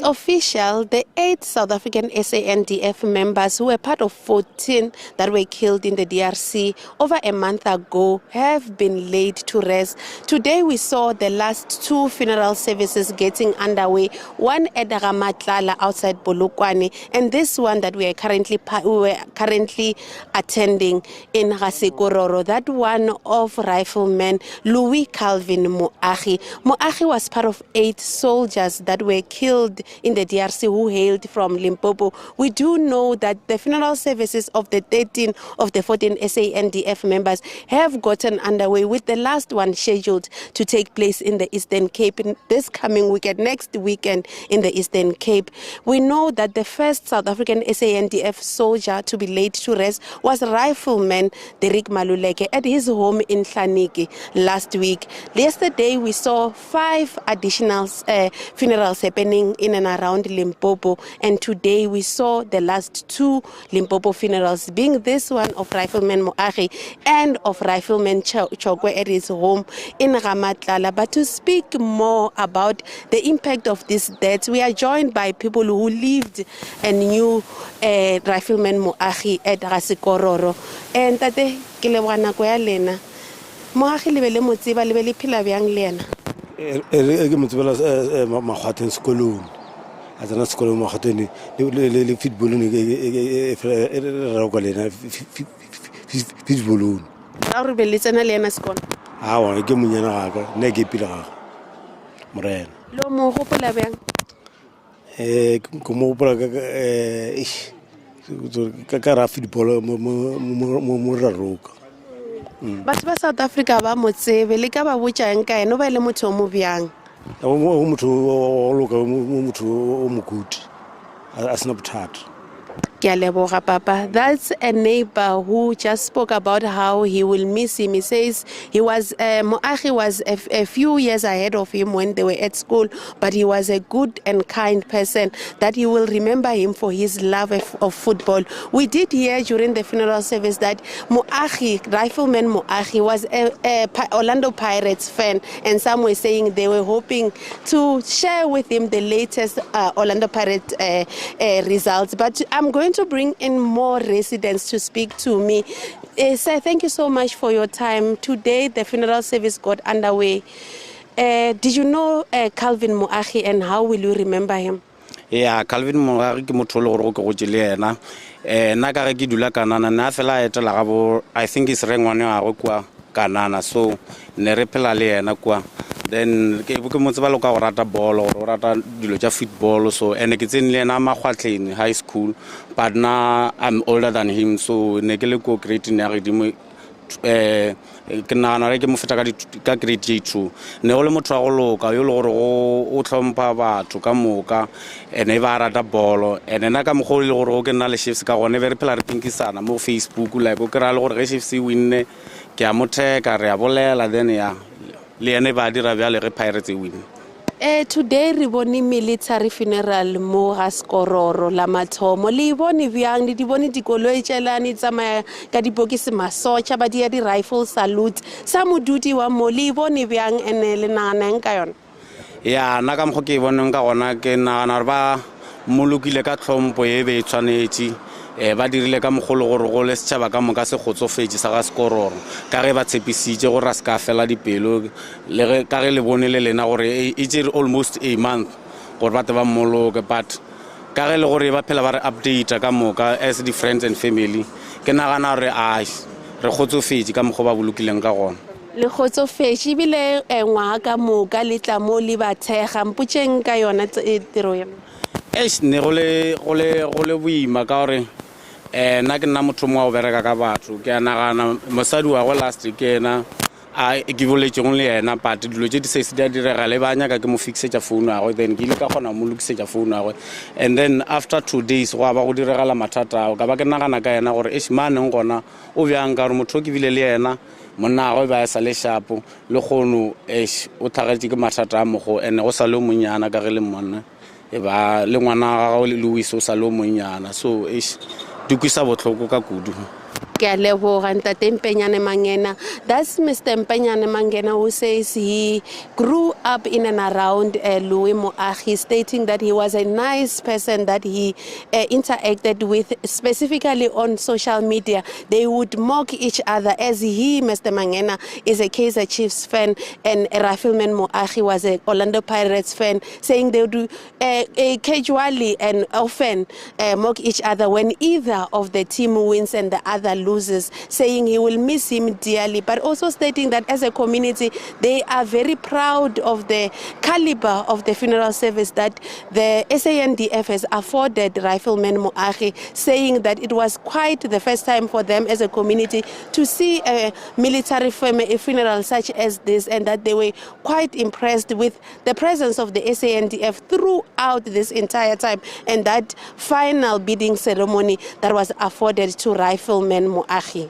official. The 8 South African SANDF members who were part of 14 that were killed in the DRC over a month ago have been laid to rest. Today we saw the last 2 funeral services getting underway, one at Ramatlala outside Polokwane, and this one that we were currently attending in Ga-Sekororo, that one of Rifleman Louis Calvin Moagi. Moagi was part of 8 soldiers that were killed in the DRC who hailed from Limpopo. We do know that the funeral services of the 13 of the 14 SANDF members have gotten underway, with the last one scheduled to take place in the Eastern Cape this coming weekend, next weekend in the Eastern Cape. We know that the first South African SANDF soldier to be laid to rest was Rifleman Maluleke at his home in Hlaniki last week. Yesterday we saw 5 additional funerals happening in and around Limpopo, and today we saw the last 2 Limpopo funerals, being this one of Rifleman Moagi and of Rifleman Chokwe at his home in Ramatlala. But to speak more about the impact of these deaths, we are joined by people who lived and knew Rifleman Moagi at Ga-Sekororo. And tate ke lebana ko ya lena Moagi le bele motsiba le bele phila byang le yena ke motsibela magwateng sekolong a tsena sekolong magwateng le football ne ra go lena football ra re bele tsena le yena sekolo ha wa ke monyana ga ka ne ke pila ga morena lo mo gopola byang ko mo gopola ka ra football mo ra roka batho ba South Africa ba motsebe le ka ba botsang ka eno ba le motho mo byang o motho o loka motho o mokuti a sena bothata. Papa. That's a neighbor who just spoke about how he will miss him. He says he was Moagi was a few years ahead of him when they were at school, but he was a good and kind person, that he will remember him for his love of football. We did hear during the funeral service that Moagi, Rifleman Moagi, was a Orlando Pirates fan, and some were saying they were hoping to share with him the latest Orlando Pirates results. But I'm going to bring in more residents to speak to me. Sir, thank you so much for your time. Today, the funeral service got underway. Did you know Calvin Moagi, and how will you remember him? Yeah, Calvin Moagi ke motho le go go le ena. Na ka re ke dula kanana na fela etela gabo, I think is rengwane a go kwa kanana, so ne re phela le ena kwa. Then ke buke motse ba lo ka go rata ball or rata dilo tša football, so ene ke tsene le ena magwatleng high school, but now I'm older than him, so ne ke le ko grade ne ga dimo ke nana re ke mo feta ka grade 2 ne go le motho a go loka yo le gore o tlhompha batho ka moka ene ba rata ball, ene na ka mogolo le gore o ke nna le Chiefs ka gone very phela re pinkisana mo Facebook, like o kra le gore ge Chiefs winne ke a motheka re a bolela, then ya le ene ba dira bjale ge Pirates win. Today re bone military funeral mo Ga-Sekororo la mathomo. Le bone byang di bone dikoloi tšelane tsamaya ka dipokisi masocha ba dia di rifle salute sa modudi wa mo. Le bone byang ene le nagana ka yona? Ya na ka mo ke boneng ka gona ke nagana re ba molukile ka tlhompo e be tshwanetse ba dirile ka mogolo gore go le setšhaba ka moka se gotsofetse sa Ga-Sekororo ka ge ba tshepisitse gore a se ka fela dipelo le ge ka ge le bone le lena gore it's almost a month gore batho ba mmoloke, but ka ge le gore ba phela ba re update ka moka as the friends and family ke nagana gore re gotsofetse ka mogo ba bolokileng ka gona. Le gotsofetse bile ngwa ka moka le tla mo le ba thega mpotšeng ka yona tiro ya ne go le boima ka gore na ke nna motho mo a o bereka ka batho ke a nagana mosadi wa go last ke ena a ke boletseng le ena, but dilo tše di se di a direga le ba nyaka ke mo fixetša phone ya go, then ke ile ka kgona mo lokisetša phone ya go, and then after 2 days go ba go diregala mathata ao ka ba ke nagana ka ena gore maneng gona o bjang ka gore motho o ke bile le ena monna go ba sa le shapo le kgono o tlhagetše ke mathata a mogo, ene go sa le monyana ka ge le monna e ba le ngwana ga go le Louis o sa le monyana, so dukisa botlhoko ka kudu. Ntate Mpenyane Mangena. That's Mr. Mpenyane Mangena who says he grew up in and around Louis Moagi, stating that he was a nice person that he interacted with, specifically on social media. They would mock each other, as he, Mr. Mangena, is a Kaizer Chiefs fan and Rifleman Moagi was a Orlando Pirates fan, saying they would casually and often mock each other when either of the team wins and the other loses, saying he will miss him dearly, but also stating that as a community they are very proud of the caliber of the funeral service that the SANDF has afforded Rifleman Moagi, saying that it was quite the first time for them as a community to see a military funeral such as this, and that they were quite impressed with the presence of the SANDF throughout this entire time, and that final bidding ceremony that was afforded to Rifleman Moagi.